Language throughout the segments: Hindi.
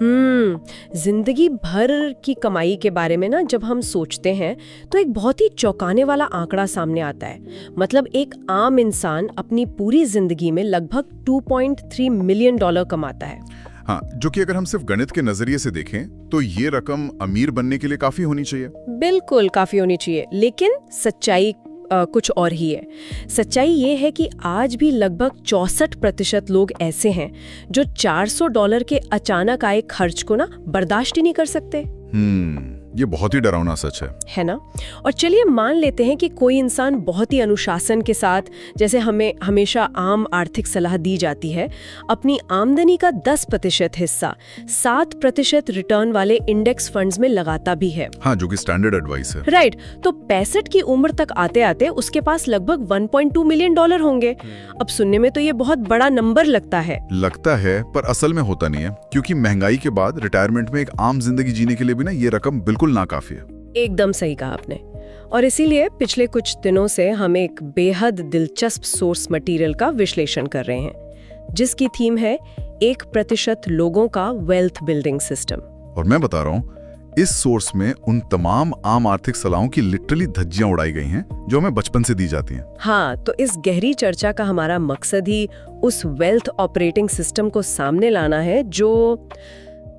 जिंदगी भर की कमाई के बारे में ना जब हम सोचते हैं तो एक बहुत ही चौंकाने वाला आंकड़ा सामने आता है। मतलब एक आम इंसान अपनी पूरी जिंदगी में लगभग 2.3 मिलियन डॉलर कमाता है। हाँ, जो कि अगर हम सिर्फ गणित के नजरिए से देखें तो ये रकम अमीर बनने के लिए काफी होनी चाहिए। बिल्कुल काफी होनी चाहिए, लेकिन सच्चाई कुछ और ही है। सच्चाई ये है कि आज भी लगभग 64% लोग ऐसे हैं जो $400 के अचानक आए खर्च को ना बर्दाश्त ही नहीं कर सकते। ये बहुत ही डरावना सच है ना? और चलिए मान लेते हैं कि कोई इंसान बहुत ही अनुशासन के साथ, जैसे हमें हमेशा आम आर्थिक सलाह दी जाती है, अपनी आमदनी का 10% हिस्सा 7% रिटर्न वाले इंडेक्स फंड्स में लगाता भी है। हाँ, जो कि स्टैंडर्ड एडवाइस है। राइट। तो 65 की उम्र तक आते आते उसके पास लगभग $1.2 मिलियन होंगे। अब सुनने में तो ये बहुत बड़ा नंबर लगता है, पर असल में होता नहीं है, क्योंकि महंगाई के बाद रिटायरमेंट में एक आम जिंदगी जीने के लिए भी ना ये रकम बिल्कुल नाकाफी है। एकदम सही कहा आपने। और इसीलिए पिछले कुछ दिनों से हम एक बेहद दिलचस्प सोर्स मटेरियल का विश्लेषण कर रहे हैं, जिसकी थीम है 1% लोगों का वेल्थ बिल्डिंग सिस्टम। और मैं बता रहा हूँ, इस सोर्स में उन तमाम आम आर्थिक सलाहों की लिटरली धज्जियां उड़ाई गई हैं जो हमें बचपन से दी जाती हैं। हाँ, तो इस गहरी चर्चा का हमारा मकसद ही उस वेल्थ ऑपरेटिंग सिस्टम को सामने लाना है जो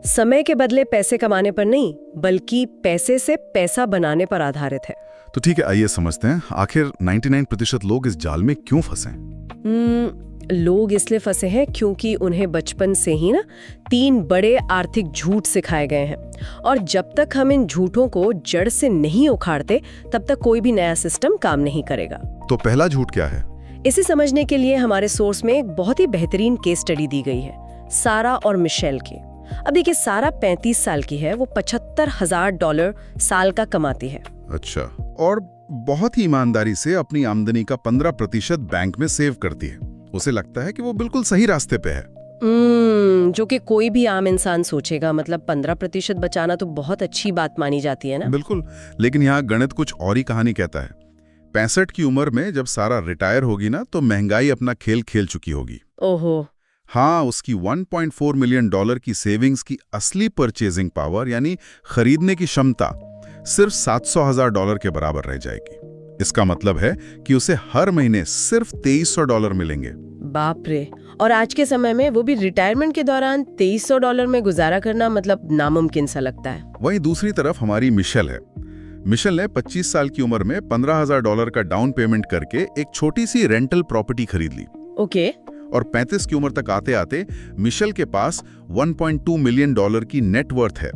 समय के बदले पैसे कमाने पर नहीं, बल्कि पैसे से पैसा बनाने पर आधारित है। तो ठीक है, आइए समझते हैं आखिर 99% लोग इस जाल में क्यों फंसे हैं। लोग इसलिए फंसे हैं क्योंकि उन्हें बचपन से ही ना 3 बड़े आर्थिक झूठ सिखाए गए हैं, और जब तक हम इन झूठों को जड़ से नहीं उखाड़ते तब तक कोई भी नया सिस्टम काम नहीं करेगा। तो पहला झूठ क्या है? इसे समझने के लिए हमारे सोर्स में एक बहुत ही बेहतरीन केस स्टडी दी गई है, सारा और मिशेल की। अब देखिए, सारा 35 साल की है, वो $75,000 साल का कमाती है। अच्छा, और बहुत ही ईमानदारी से अपनी आमदनी का 15% बैंक में सेव करती है। उसे लगता है कि वो बिल्कुल सही रास्ते पे है। जो कि कोई भी आम इंसान सोचेगा। मतलब 15% बचाना तो बहुत अच्छी बात मानी जाती है ना। बिल्कुल, लेकिन यहाँ गणित कुछ और ही कहानी कहता है। 65 की उम्र में जब सारा रिटायर होगी ना, तो महंगाई अपना खेल खेल चुकी होगी। ओहो। हाँ, उसकी $1.4 मिलियन की सेविंग्स की असली परचेजिंग पावर यानी खरीदने की क्षमता सिर्फ $700,000 के बराबर रह जाएगी। इसका मतलब है कि उसे हर महीने सिर्फ $2300 मिलेंगे। बाप रे। और आज के समय में वो भी रिटायरमेंट के दौरान $2300 में गुजारा करना मतलब नामुमकिन सा लगता है। वहीं दूसरी तरफ हमारी मिशेल है। मिशेल ने 25 साल की उम्र में $15,000 का डाउन पेमेंट करके एक छोटी सी रेंटल प्रॉपर्टी खरीद ली। ओके। और 35 की उम्र तक आते आते मिशेल के पास $1.2 मिलियन की नेट वर्थ है,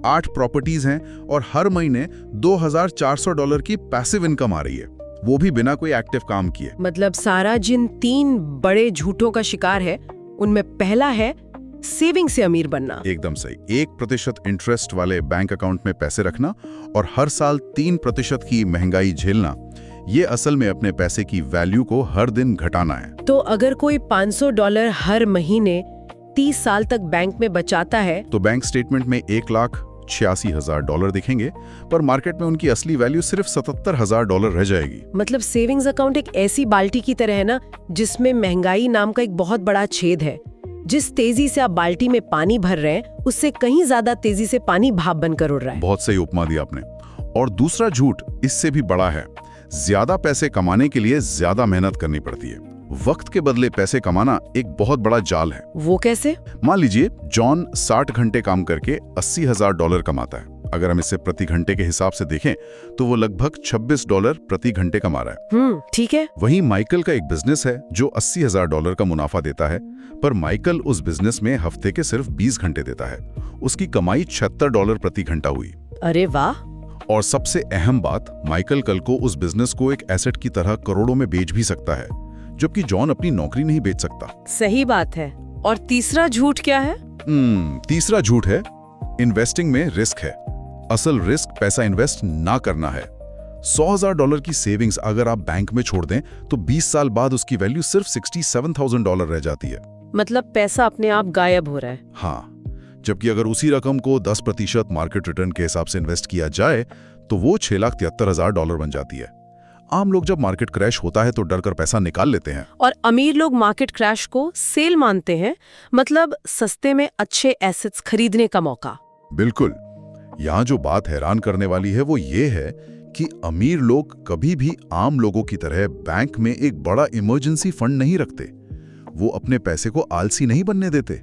8 प्रॉपर्टीज हैं और हर महीने $2,400 की पैसिव इनकम आ रही है, वो भी बिना कोई एक्टिव काम किए। मतलब सारा जिन 3 बड़े झूठों का शिकार है, उनमें पहला है सेविंग से अमीर बनना। एकदम सही। 1% इंटरेस्ट वाले बैंक अकाउंट में पैसे रखना और हर साल 3% की महंगाई झेलना, ये असल में अपने पैसे की वैल्यू को हर दिन घटाना है। तो अगर कोई $500 हर महीने 30 साल तक बैंक में बचाता है तो बैंक स्टेटमेंट में $1,86,000 दिखेंगे, पर मार्केट में उनकी असली वैल्यू सिर्फ $77,000 रह जाएगी। मतलब सेविंग्स अकाउंट एक ऐसी बाल्टी की तरह है ना, जिसमें महंगाई नाम का एक बहुत बड़ा छेद है। जिस तेजी से आप बाल्टी में पानी भर रहे हैं, उससे कहीं ज्यादा तेजी से पानी भाप बनकर उड़ रहा है। बहुत सही उपमा दी आपने। और दूसरा झूठ इससे भी बड़ा है। ज्यादा पैसे कमाने के लिए ज्यादा मेहनत करनी पड़ती है। वक्त के बदले पैसे कमाना एक बहुत बड़ा जाल है। वो कैसे? मान लीजिए जॉन 60 घंटे काम करके $80,000 कमाता है। अगर हम इसे प्रति घंटे के हिसाब से देखें तो वो लगभग $26 प्रति घंटे कमा रहा है। ठीक है। वहीं माइकल का एक बिजनेस है जो $80,000 का मुनाफा देता है, पर माइकल उस बिजनेस में हफ्ते के सिर्फ 20 घंटे देता है। उसकी कमाई $76 प्रति घंटा हुई। अरे वाह। और सबसे अहम बात, माइकल कल को उस बिजनेस को एक एसेट की तरह करोड़ों में बेच भी सकता है, जबकि जॉन अपनी नौकरी नहीं बेच सकता। सही बात है। और तीसरा झूठ क्या है? तीसरा झूठ है इन्वेस्टिंग में रिस्क है। असल रिस्क पैसा इन्वेस्ट ना करना है। $100,000 की सेविंग्स अगर आप बैंक में छोड़ दें तो 20 साल बाद उसकी वैल्यू सिर्फ $67,000 रह जाती है। मतलब पैसा अपने आप गायब हो रहा है। हाँ, जबकि अगर उसी रकम को 10% मार्केट रिटर्न के हिसाब से इन्वेस्ट किया जाए तो वो $6,73,000 बन जाती है। आम लोग जब मार्केट क्रैश होता है तो डर कर पैसा निकाल लेते हैं। और अमीर लोग मार्केट क्रैश को सेल मानते हैं, मतलब सस्ते में अच्छे एसेट्स खरीदने का मौका। बिल्कुल। यहाँ जो बात हैरान करने वाली है वो ये है कि अमीर लोग कभी भी आम लोगों की तरह बैंक में एक बड़ा इमरजेंसी फंड नहीं रखते। वो अपने पैसे को आलसी नहीं बनने देते।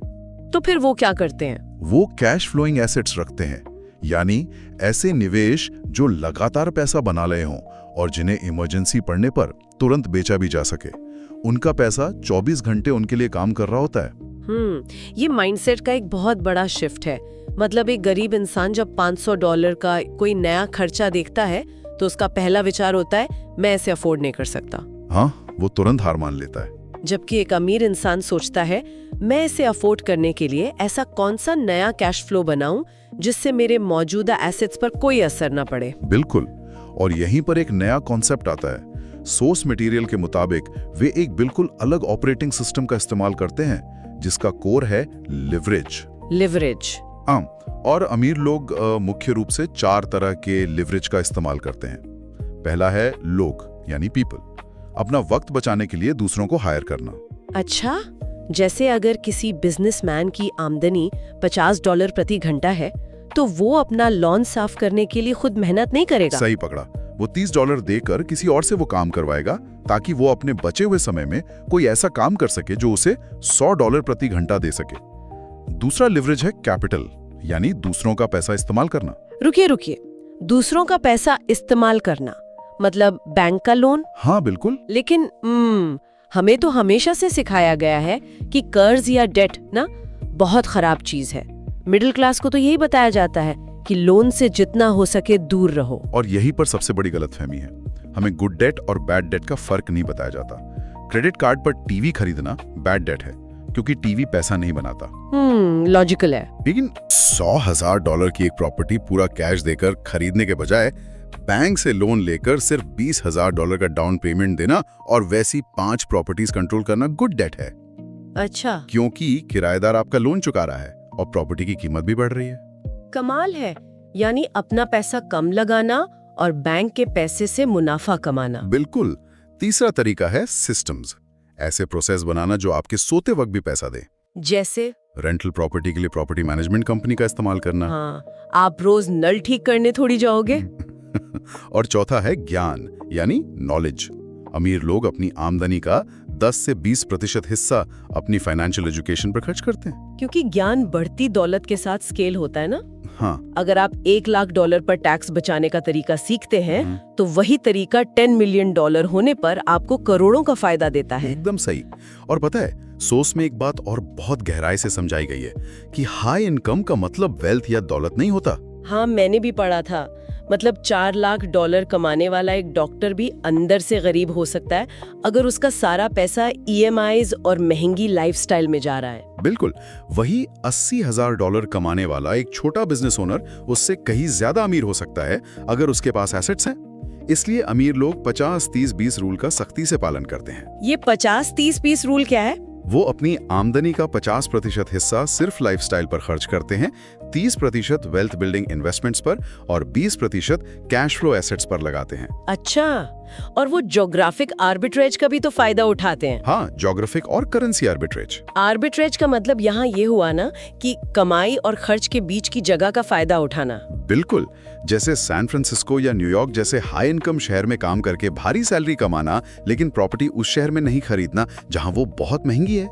तो फिर वो क्या करते हैं? वो कैश फ्लोइंग एसेट्स रखते हैं, यानी ऐसे निवेश जो लगातार पैसा बना रहे हों और जिन्हें इमरजेंसी पड़ने पर तुरंत बेचा भी जा सके। उनका पैसा 24 घंटे उनके लिए काम कर रहा होता है। ये माइंडसेट का एक बहुत बड़ा शिफ्ट है। मतलब एक गरीब इंसान जब $500 का कोई नया खर्चा देखता है तो उसका पहला विचार होता है, मैं इसे अफोर्ड नहीं कर सकता। हाँ, वो तुरंत हार मान लेता है। जबकि एक अमीर इंसान सोचता है, मैं इसे अफोर्ड करने के लिए ऐसा कौन सा नया कैश फ्लो बनाऊं जिससे मेरे मौजूदा एसेट्स पर कोई असर ना पड़े। बिल्कुल। और यहीं पर एक नया कॉन्सेप्ट आता है। सोर्स मटेरियल के मुताबिक वे एक बिल्कुल अलग ऑपरेटिंग सिस्टम का इस्तेमाल करते हैं जिसका कोर है लिवरेज। और अमीर लोग मुख्य रूप से 4 तरह के लिवरेज का इस्तेमाल करते हैं। पहला है लोग, यानी पीपल, अपना वक्त बचाने के लिए दूसरों को हायर करना। अच्छा, जैसे अगर किसी बिजनेसमैन की आमदनी $50 प्रति घंटा है तो वो अपना लॉन साफ करने के लिए खुद मेहनत नहीं करेगा। सही पकड़ा। वो $30 देकर किसी और से वो काम करवाएगा ताकि वो अपने बचे हुए समय में कोई ऐसा काम कर सके जो उसे $100 प्रति घंटा दे सके। दूसरा लिवरेज है कैपिटल, यानी दूसरों का पैसा इस्तेमाल करना। रुकिए, दूसरों का पैसा इस्तेमाल करना मतलब बैंक का लोन? हाँ बिल्कुल। लेकिन हमें तो हमेशा से सिखाया गया है कि कर्ज या डेट ना बहुत खराब चीज है। मिडिल क्लास को तो यही बताया जाता है कि लोन से जितना हो सके दूर रहो। और यही पर सबसे बड़ी गलतफहमी है। हमें गुड डेट और बैड डेट का फर्क नहीं बताया जाता। क्रेडिट कार्ड पर टीवी खरीदना बैड डेट है क्योंकि टीवी पैसा नहीं बनाता। लॉजिकल है। लेकिन $100,000 की एक प्रॉपर्टी पूरा कैश देकर खरीदने के बजाय बैंक से लोन लेकर सिर्फ $20,000 का डाउन पेमेंट देना और वैसी 5 प्रॉपर्टीज कंट्रोल करना गुड डेट है। अच्छा, क्योंकि किराएदार आपका लोन चुका रहा है और प्रॉपर्टी की कीमत भी बढ़ रही है। कमाल है। यानी अपना पैसा कम लगाना और बैंक के पैसे से मुनाफा कमाना। बिल्कुल। तीसरा तरीका है सिस्टम्स। ऐसे प्रोसेस बनाना जो आपके सोते वक्त भी पैसा दे। जैसे रेंटल प्रॉपर्टी के लिए प्रॉपर्टी मैनेजमेंट कंपनी का इस्तेमाल करना। हाँ, आप रोज नल ठीक करने थोड़ी जाओगे। और चौथा है ज्ञान, यानी नॉलेज। अमीर लोग अपनी आमदनी का 10 से 20% हिस्सा अपनी फाइनेंशियल एजुकेशन पर खर्च करते हैं। क्योंकि ज्ञान बढ़ती दौलत के साथ स्केल होता है ना। हाँ। अगर आप $1 लाख पर टैक्स बचाने का तरीका सीखते हैं तो वही तरीका $10 मिलियन होने पर आपको करोड़ों का फायदा देता है। एकदम सही। और पता है, सोर्स में एक बात और बहुत गहराई से समझाई गई है कि हाई इनकम का मतलब वेल्थ या दौलत नहीं होता। हाँ, मैंने भी पढ़ा था। मतलब $4 लाख कमाने वाला एक डॉक्टर भी अंदर से गरीब हो सकता है अगर उसका सारा पैसा EMIs और महंगी लाइफस्टाइल में जा रहा है। बिल्कुल। वही $80,000 कमाने वाला एक छोटा बिजनेस ओनर उससे कहीं ज्यादा अमीर हो सकता है अगर उसके पास एसेट्स हैं। इसलिए अमीर लोग 50-30-20 रूल का सख्ती से पालन करते हैं। ये 50-30-20 रूल क्या है? वो अपनी आमदनी का 50% हिस्सा सिर्फ लाइफस्टाइल पर खर्च करते हैं, 30% वेल्थ बिल्डिंग इन्वेस्टमेंट्स पर और 20% कैश फ्लो एसेट्स पर लगाते हैं। अच्छा, और वो ज्योग्राफिक आर्बिट्रेज का भी तो फायदा उठाते हैं। हाँ, ज्योग्राफिक और करेंसी आर्बिट्रेज। आर्बिट्रेज का मतलब यहाँ ये हुआ ना कि कमाई और खर्च के बीच की जगह का फायदा उठाना। बिल्कुल। जैसे सैन फ्रांसिस्को या न्यूयॉर्क जैसे हाई इनकम शहर में काम करके भारी सैलरी कमाना, लेकिन प्रॉपर्टी उस शहर में नहीं खरीदना जहाँ वो बहुत महंगी है।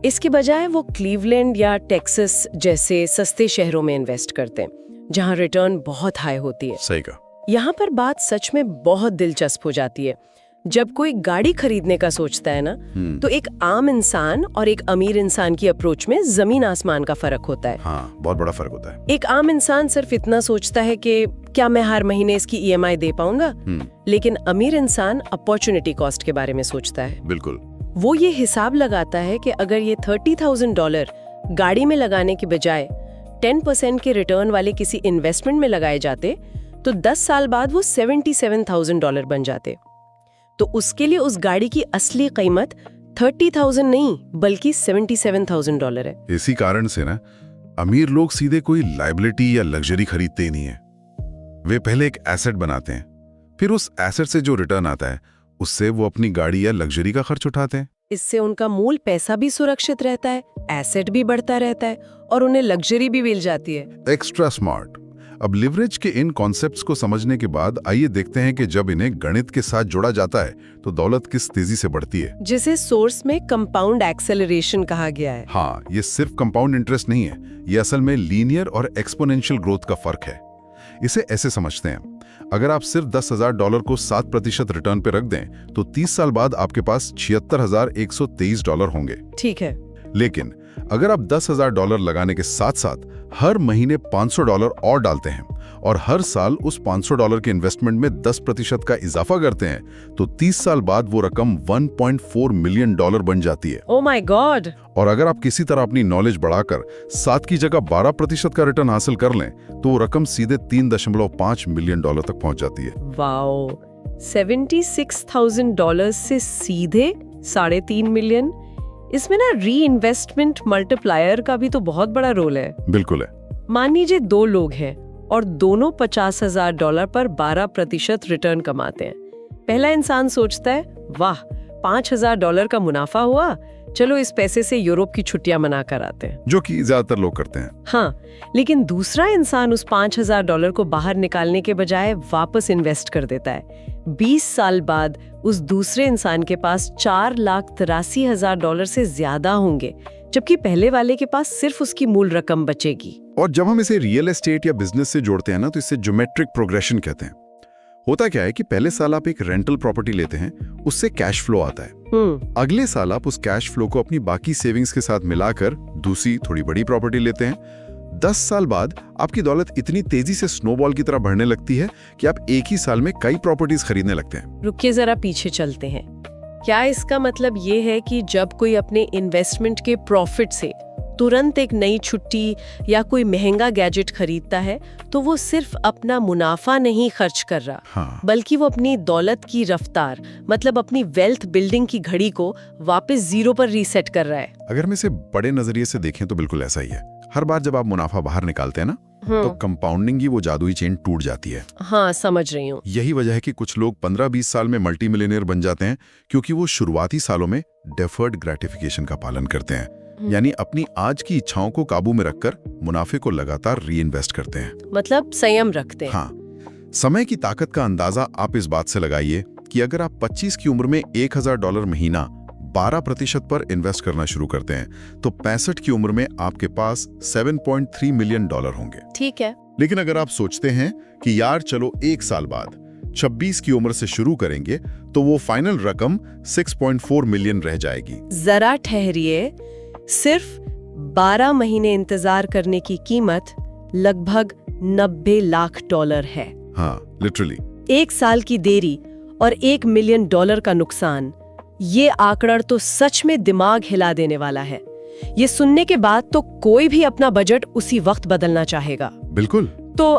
इसके बजाय वो क्लीवलैंड या टेक्सास जैसे सस्ते शहरों में इन्वेस्ट करते हैं जहाँ रिटर्न बहुत हाई होती है। सही कहा। यहाँ पर बात सच में बहुत दिलचस्प हो जाती है। जब कोई गाड़ी खरीदने का सोचता है ना, तो एक आम इंसान और एक अमीर इंसान की अप्रोच में जमीन आसमान का फर्क होता है। हाँ, बहुत बड़ा फर्क होता है। एक आम इंसान सिर्फ इतना सोचता है कि क्या मैं हर महीने इसकी EMI दे पाऊंगा, लेकिन अमीर इंसान अपॉर्चुनिटी कॉस्ट के बारे में सोचता है। बिल्कुल। वो ये हिसाब लगाता है कि अगर ये $30,000 गाड़ी में लगाने के बजाय 10% के रिटर्न वाले किसी इन्वेस्टमेंट में लगाए जाते तो 10 साल बाद वो $77,000 बन जाते। तो उसके लिए उस गाड़ी की असली कीमत 30,000 नहीं बल्कि $77,000 है। इसी कारण से ना अमीर लोग सीधे कोई लायबिलिटी या लग्जरी खरीदते ही नहीं है। वे पहले एक एसेट बनाते हैं, फिर उस एसेट से जो रिटर्न आता है उससे वो अपनी गाड़ी या लग्जरी का खर्च उठाते हैं। इससे उनका मूल पैसा भी सुरक्षित रहता है, एसेट भी बढ़ता रहता है और उन्हें लग्जरी भी मिल जाती है। Extra smart. अब लिवरेज के इन कॉन्सेप्ट्स को समझने के बाद आइए देखते हैं कि जब इन्हें गणित के साथ जोड़ा जाता है तो दौलत किस तेजी से बढ़ती है, जिसे सोर्स में कंपाउंड एक्सेलरेशन कहा गया है। हाँ, ये सिर्फ कंपाउंड इंटरेस्ट नहीं है, ये असल में लीनियर और एक्सपोनेंशियल ग्रोथ का फर्क है। इसे ऐसे समझते हैं, अगर आप सिर्फ $10,000 को 7% रिटर्न पे रख दें तो 30 साल बाद आपके पास $76,123 होंगे। ठीक है। लेकिन अगर आप $10,000 लगाने के साथ साथ हर महीने $500 और डालते हैं और हर साल उस $500 के इन्वेस्टमेंट में 10% का इजाफा करते हैं तो 30 साल बाद वो रकम $1.4 मिलियन बन जाती है। Oh my God. और अगर आप किसी तरह अपनी नॉलेज बढ़ाकर 7 की जगह 12% का रिटर्न हासिल कर लें तो वो रकम सीधे $3.5 मिलियन तक पहुंच जाती है। वाओ, $76,000 से सीधे 3.5 मिलियन। इसमें ना री इन्वेस्टमेंट मल्टीप्लायर का भी तो बहुत बड़ा रोल है। बिल्कुल है। मान लीजिए 2 लोग हैं और दोनों $50,000 पर 12% रिटर्न कमाते हैं। पहला इंसान सोचता है, वाह, $5,000 का मुनाफा हुआ, चलो इस पैसे से यूरोप की छुट्टियां मना कर आते हैं, जो कि ज्यादातर लोग करते हैं। हाँ, लेकिन दूसरा इंसान उस $5,000 को बाहर निकालने के बजाय वापस इन्वेस्ट कर देता है। 20 साल बाद उस दूसरे इंसान के पास $4,83,000 से ज्यादा होंगे, जबकि पहले वाले के पास सिर्फ उसकी मूल रकम बचेगी। और जब हम इसे रियल एस्टेट या बिजनेस से जोड़ते हैं ना तो इसे ज्योमेट्रिक प्रोग्रेशन कहते हैं। होता क्या है कि पहले साल आप एक रेंटल प्रॉपर्टी लेते हैं, उससे कैश फ्लो आता है। अगले साल आप उस कैश फ्लो को अपनी बाकी सेविंग्स के साथ मिलाकर दूसरी थोड़ी बड़ी प्रॉपर्टी लेते हैं। 10 साल बाद आपकी दौलत इतनी तेजी से स्नोबॉल की तरह बढ़ने लगती है कि आप एक ही साल में कई प्रॉपर्टीज खरीदने लगते हैं। रुकिए, जरा पीछे चलते हैं। क्या इसका मतलब ये है कि जब कोई अपने इन्वेस्टमेंट के प्रॉफिट से तुरंत एक नई छुट्टी या कोई महंगा गैजेट खरीदता है तो वो सिर्फ अपना मुनाफा नहीं खर्च कर रहा, हाँ, बल्कि वो अपनी दौलत की रफ्तार, मतलब अपनी वेल्थ बिल्डिंग की घड़ी को वापस 0 पर रीसेट कर रहा है? अगर हम इसे बड़े नजरिए से देखें तो बिल्कुल ऐसा ही है। हर बार जब आप मुनाफा बाहर निकालते हैं ना तो कंपाउंडिंग की वो जादुई चेन टूट जाती है। हाँ, समझ रही हूँ। यही वजह है कि कुछ लोग 15-20 साल में मल्टी मिलियनियर बन जाते हैं, क्योंकि वो शुरुआती सालों में डेफर्ड ग्रेटिफिकेशन का पालन करते हैं, यानी अपनी आज की इच्छाओं को काबू में रखकर मुनाफे को लगातार री इन्वेस्ट करते हैं। मतलब संयम रखते हैं। हाँ, समय की ताकत का अंदाजा आप इस बात से लगाइए कि अगर आप 25 की उम्र में $1,000 महीना 12% पर इन्वेस्ट करना शुरू करते हैं तो 65 की उम्र में आपके पास $7.3 मिलियन होंगे। ठीक है। लेकिन अगर आप सोचते हैं कि यार चलो 1 साल बाद 26 की उम्र से शुरू करेंगे तो वो फाइनल रकम 6.4 मिलियन रह जाएगी। जरा ठहरिए, सिर्फ 12 महीने इंतजार करने की कीमत लगभग $90 लाख है। हाँ, लिटरली। 1 साल की देरी और $1 मिलियन का नुकसान, ये आंकड़ा तो सच में दिमाग हिला देने वाला है। ये सुनने के बाद तो कोई भी अपना बजट उसी वक्त बदलना चाहेगा। बिल्कुल। तो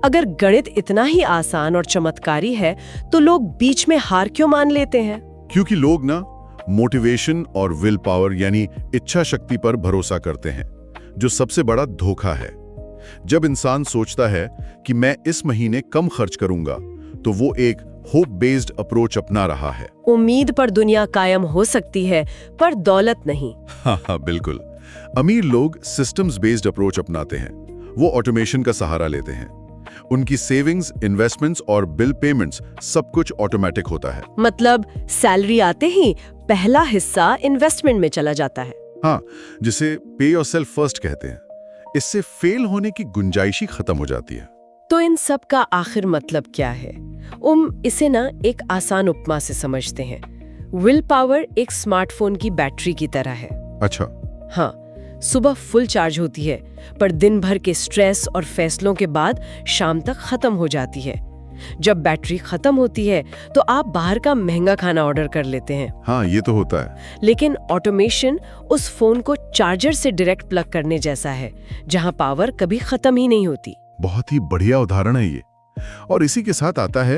अगर गणित इतना ही आसान और चमत्कारी है तो लोग बीच में हार क्यों मान लेते हैं? क्योंकि लोग ना मोटिवेशन और विल पावर यानी इच्छा शक्ति पर भरोसा करते हैं, जो सबसे बड़ा धोखा है। जब इंसान सोचता है कि मैं इस महीने कम खर्च करूंगा तो वो एक होप बेस्ड अप्रोच अपना रहा है। उम्मीद पर दुनिया कायम हो सकती है, पर दौलत नहीं। हाँ, बिल्कुल। अमीर लोग सिस्टम्स बेस्ड अप्रोच अपनाते हैं। वो ऑटोमेशन का सहारा लेते हैं। उनकी सेविंग्स, इन्वेस्टमेंट्स और बिल पेमेंट्स सब कुछ ऑटोमेटिक होता है। मतलब सैलरी आते ही पहला हिस्सा इन्वेस्टमेंट में चला जाता है। हाँ, जिसे पे योरसेल्फ फर्स्ट कहते हैं। इससे फेल होने की गुंजाइश ही खत्म हो जाती है। तो इन सब का आखिर मतलब क्या है? इसे ना एक आसान उपमा से समझते हैं। विल पावर एक स्मार्टफोन की बैटरी की तरह है। अच्छा। हाँ, सुबह फुल चार्ज होती है, पर दिन भर के स्ट्रेस और फैसलों के बाद शाम तक खत्म हो जाती है। जब बैटरी खत्म होती है तो आप बाहर का महंगा खाना ऑर्डर कर लेते हैं। हाँ, ये तो होता है। लेकिन ऑटोमेशन उस फोन को चार्जर से डायरेक्ट प्लग करने जैसा है, जहां पावर कभी खत्म ही नहीं होती। बहुत ही बढ़िया उदाहरण है ये। और इसी के साथ आता है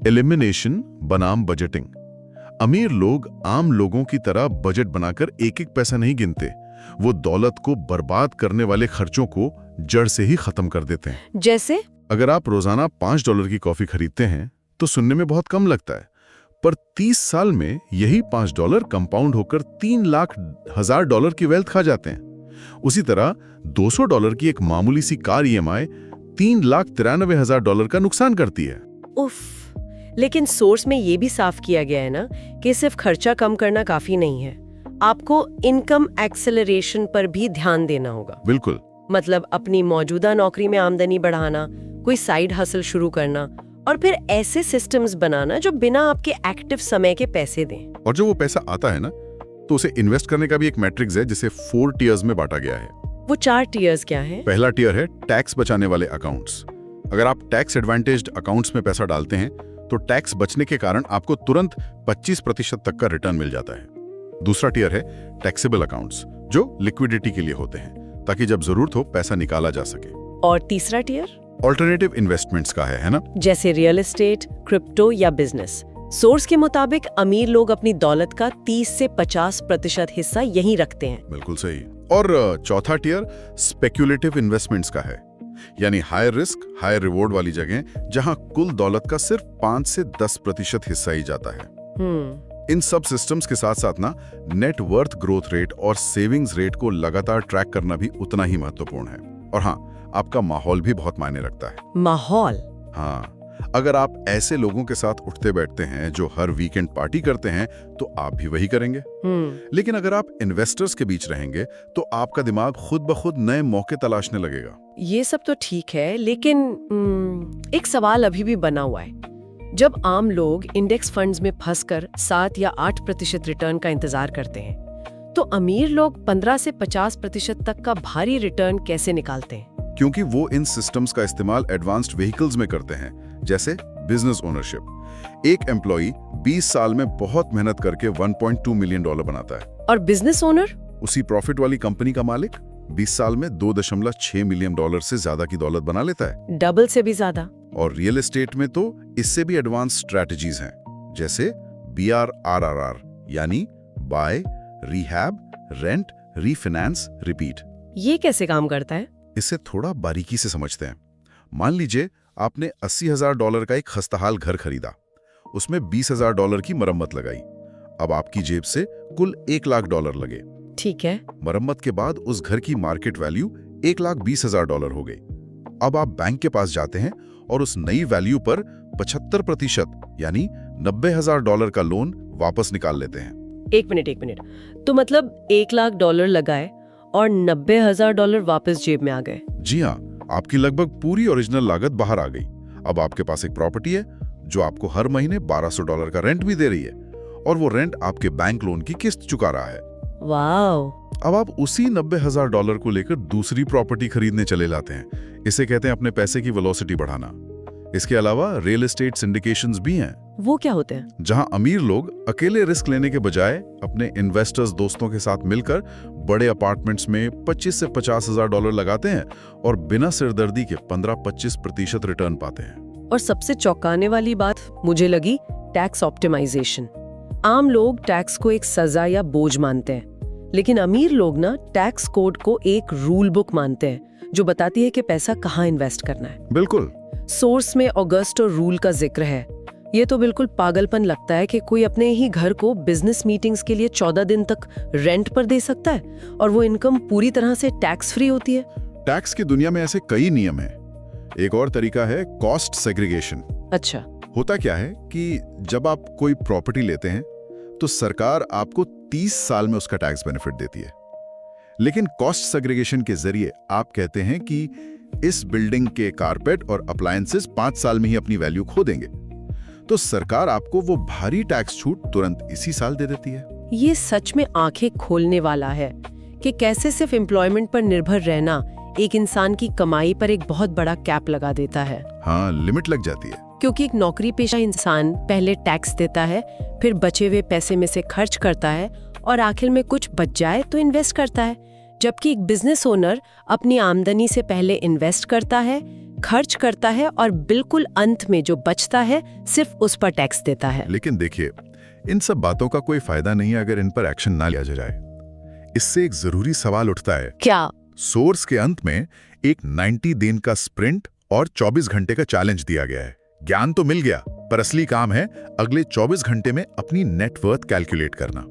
एलिमिनेशन बनाम बजटिंग। अमीर लोग आम लोगों की तरह बजट बनाकर एक एक पैसा नहीं गिनते। वो दौलत को बर्बाद करने वाले खर्चों को जड़ से ही खत्म कर देते हैं। जैसे अगर आप रोजाना $5 की कॉफी खरीदते हैं तो सुनने में बहुत कम लगता है, पर 30 साल में यही $5 कंपाउंड होकर $3,00,000 की वेल्थ खा जाते हैं। उसी तरह $200 की एक मामूली सी कार EMI $3,93,000 का नुकसान करती है। उफ, लेकिन सोर्स में ये भी साफ किया गया है ना कि सिर्फ खर्चा कम करना काफी नहीं है, आपको इनकम एक्सेलरेशन पर भी ध्यान देना होगा। बिल्कुल। मतलब अपनी मौजूदा नौकरी में आमदनी बढ़ाना, कोई साइड हसल शुरू करना और फिर ऐसे सिस्टम्स बनाना जो बिना आपके एक्टिव समय के पैसे दें। और जो वो पैसा आता है ना, तो उसे इन्वेस्ट करने का भी एक मैट्रिक्स है जिसे 4 टियर्स में बांटा गया है। वो 4 टियर्स क्या हैं? पहला टियर है टैक्स बचाने वाले अकाउंट्स। अगर आप टैक्स एडवांटेज्ड अकाउंट्स में पैसा डालते हैं तो टैक्स बचने के कारण आपको तुरंत 25% तक का रिटर्न मिल जाता है। दूसरा टियर है टैक्सेबल अकाउंट्स, जो लिक्विडिटी के लिए होते हैं ताकि जब जरूरत हो पैसा निकाला जा सके। और तीसरा टियर ऑल्टरनेटिव इन्वेस्टमेंट्स का है ना, जैसे रियल एस्टेट, क्रिप्टो या बिजनेस। सोर्स के मुताबिक अमीर लोग अपनी दौलत का 30 से 50% हिस्सा यहीं रखते हैं। बिल्कुल सही। और चौथा टियर स्पेक्युलेटिव इन्वेस्टमेंट्स का है, यानी हाई रिस्क हाई रिवॉर्ड वाली जगह जहां कुल दौलत का सिर्फ 5 से 10% हिस्सा ही जाता है। इन सब सिस्टम्स के साथ साथ ना नेट वर्थ ग्रोथ रेट और सेविंग्स रेट को लगातार ट्रैक करना भी उतना ही महत्वपूर्ण है। और हाँ, आपका माहौल भी बहुत मायने रखता है। माहौल? हाँ, अगर आप ऐसे लोगों के साथ उठते बैठते हैं जो हर वीकेंड पार्टी करते हैं तो आप भी वही करेंगे। लेकिन अगर आप इन्वेस्टर्स के बीच रहेंगे तो आपका दिमाग खुद ब खुद नए मौके तलाशने लगेगा। ये सब तो ठीक है, लेकिन एक सवाल अभी भी बना हुआ है। जब आम लोग इंडेक्स फंड्स में फंसकर 7 या 8% रिटर्न का इंतजार करते हैं, तो अमीर लोग 15 से 50% तक का भारी रिटर्न कैसे निकालते हैं? क्योंकि वो इन सिस्टम्स का इस्तेमाल एडवांस्ड व्हीकल्स में करते हैं, जैसे बिजनेस ओनरशिप। एक एम्प्लॉई 20 साल में बहुत मेहनत करके $1.2 मिलियन बनाता है, और बिजनेस ओनर उसी प्रॉफिट वाली कंपनी का मालिक 20 साल में $2.6 मिलियन से ज्यादा की दौलत बना लेता है। डबल से भी ज्यादा। और रियल एस्टेट में तो इससे भी एडवांस स्ट्रैटेजीज हैं, जैसे BRRRR, यानी buy, rehab, rent, refinance, repeat. ये कैसे काम करता है? इसे थोड़ा बारीकी से समझते हैं। मान लीजिए आपने $80,000 का एक खस्ताहाल घर खरीदा, उसमें $20,000 की मरम्मत लगाई। अब आपकी जेब से कुल $1,00,000 लगे। ठीक है। मरम्मत के बाद उस घर की मार्केट वैल्यू $1,20,000 हो गई। अब आप बैंक के पास जाते हैं और उस नई वैल्यू पर 75% यानी $90,000 का लोन वापस निकाल लेते हैं। एक मिनट। तो मतलब $1,00,000 लगाए और $90,000 वापस जेब में आ गए? जी हाँ, आपकी लगभग पूरी ओरिजिनल लागत बाहर आ गई। अब आपके पास एक प्रॉपर्टी है जो आपको हर महीने $1,200 का रेंट भी दे रही है, और वो रेंट आपके बैंक लोन की किस्त चुका रहा है। वाओ! अब आप उसी $90,000 को लेकर दूसरी प्रॉपर्टी खरीदने चले जाते हैं। इसे कहते हैं अपने पैसे की वेलोसिटी बढ़ाना। इसके अलावा रियल एस्टेट सिंडिकेशंस भी हैं। वो क्या होते हैं? जहां अमीर लोग अकेले रिस्क लेने के बजाय अपने इन्वेस्टर्स दोस्तों के साथ मिलकर बड़े अपार्टमेंट्स में 25 से $50,000 लगाते हैं और बिना सिरदर्दी के 15-25% रिटर्न पाते हैं। और सबसे चौंकाने वाली बात मुझे लगी टैक्स ऑप्टिमाइजेशन। आम लोग टैक्स को एक सजा या बोझ मानते हैं, लेकिन अमीर लोग ना टैक्स कोड को एक रूल बुक मानते हैं जो बताती है कि पैसा कहाँ इन्वेस्ट करना है। बिल्कुल। सोर्स में ऑगस्टो रूल का जिक्र है। ये तो बिल्कुल पागलपन लगता है कि कोई अपने ही घर को बिजनेस मीटिंग्स के लिए 14 दिन तक रेंट पर दे सकता है और वो इनकम पूरी तरह से टैक्स फ्री होती है। टैक्स की दुनिया में ऐसे कई नियम हैं। एक और तरीका है कॉस्ट सेग्रीगेशन। अच्छा। होता क्या है कि जब आप कोई प्रॉपर्टी लेते हैं तो सरकार आपको 30 साल में उसका टैक्स बेनिफिट देती है, लेकिन कॉस्ट सेग्रीगेशन के जरिए आप कहते हैं कि इस बिल्डिंग के कारपेट और अप्लायंसेस 5 साल में ही अपनी वैल्यू खो देंगे, तो सरकार आपको वो भारी टैक्स छूट तुरंत इसी साल दे देती है। ये सच में आंखें खोलने वाला है कि कैसे सिर्फ एम्प्लॉयमेंट पर निर्भर रहना एक इंसान की कमाई पर एक बहुत बड़ा कैप लगा देता है। हाँ, लिमिट लग जाती है। क्योंकि एक नौकरी पेशा इंसान पहले टैक्स देता है, फिर बचे हुए पैसे में से खर्च करता है और आखिर में कुछ बच जाए तो इन्वेस्ट करता है, जबकि एक बिजनेस ओनर अपनी आमदनी से पहले इन्वेस्ट करता है, खर्च करता है और बिल्कुल अंत में जो बचता है सिर्फ उस पर टैक्स देता है। लेकिन देखिए, इन सब बातों का कोई फायदा नहीं है अगर इन पर एक्शन ना लिया जाए। इससे एक जरूरी सवाल उठता है। क्या? सोर्स के अंत में एक 90 दिन का स्प्रिंट और 24 घंटे का चैलेंज दिया गया है। ज्ञान तो मिल गया, पर असली काम है अगले 24 घंटे में अपनी नेटवर्थ कैलकुलेट करना,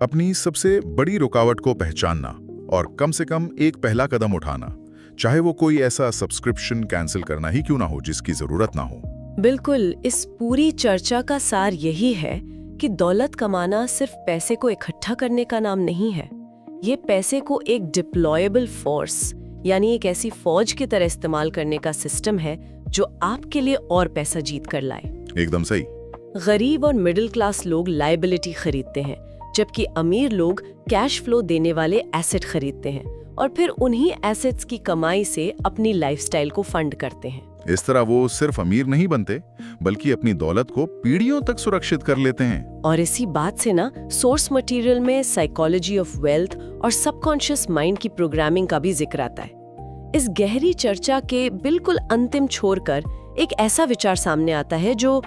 अपनी सबसे बड़ी रुकावट को पहचानना और कम से कम एक पहला कदम उठाना, चाहे वो कोई ऐसा सब्सक्रिप्शन कैंसिल करना ही क्यों ना हो जिसकी जरूरत ना हो। बिल्कुल, इस पूरी चर्चा का सार यही है कि दौलत कमाना सिर्फ पैसे को इकट्ठा करने का नाम नहीं है। ये पैसे को एक डिप्लॉयबल फोर्स यानी एक ऐसी फौज की तरह इस्तेमाल करने का सिस्टम है जो आपके लिए और पैसा जीत कर लाए। एकदम सही। गरीब और मिडिल क्लास लोग लायबिलिटी खरीदते हैं, जबकि अमीर लोग कैश फ्लो देने वाले एसेट खरीदते हैं और फिर उन्हीं एसेट्स की कमाई से अपनी लाइफस्टाइल को फंड करते हैं। इस तरह वो सिर्फ अमीर नहीं बनते बल्कि अपनी दौलत को पीढ़ियों तक सुरक्षित कर लेते हैं। और इसी बात से ना सोर्स मटेरियल में साइकोलॉजी ऑफ वेल्थ और सबकॉन्शियस माइंड की प्रोग्रामिंग का भी जिक्र आता है। इस गहरी चर्चा के बिल्कुल अंतिम छोर कर एक ऐसा विचार सामने आता है जो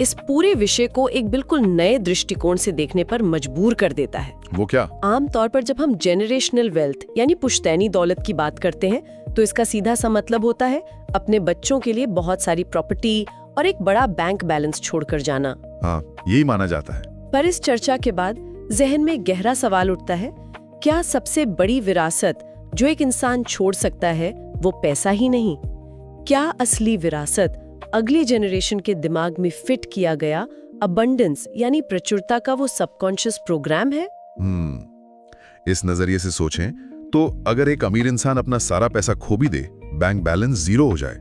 इस पूरे विषय को एक बिल्कुल नए दृष्टिकोण से देखने पर मजबूर कर देता है। वो क्या? आमतौर पर जब हम जेनरेशनल वेल्थ यानी पुश्तैनी दौलत की बात करते हैं तो इसका सीधा सा मतलब होता है अपने बच्चों के लिए बहुत सारी प्रॉपर्टी और एक बड़ा बैंक बैलेंस छोड़कर जाना। हाँ, यही माना जाता है। पर इस चर्चा के बाद जहन में गहरा सवाल उठता है, क्या सबसे बड़ी विरासत जो एक इंसान छोड़ सकता है वो पैसा ही नहीं? क्या असली विरासत अगली जनरेशन के दिमाग में फिट किया गया अबंडेंस यानी प्रचुरता का वो सबकॉन्शियस प्रोग्राम है? इस नजरिए से सोचें तो अगर एक अमीर इंसान अपना सारा पैसा खो भी दे, बैंक बैलेंस 0 हो जाए,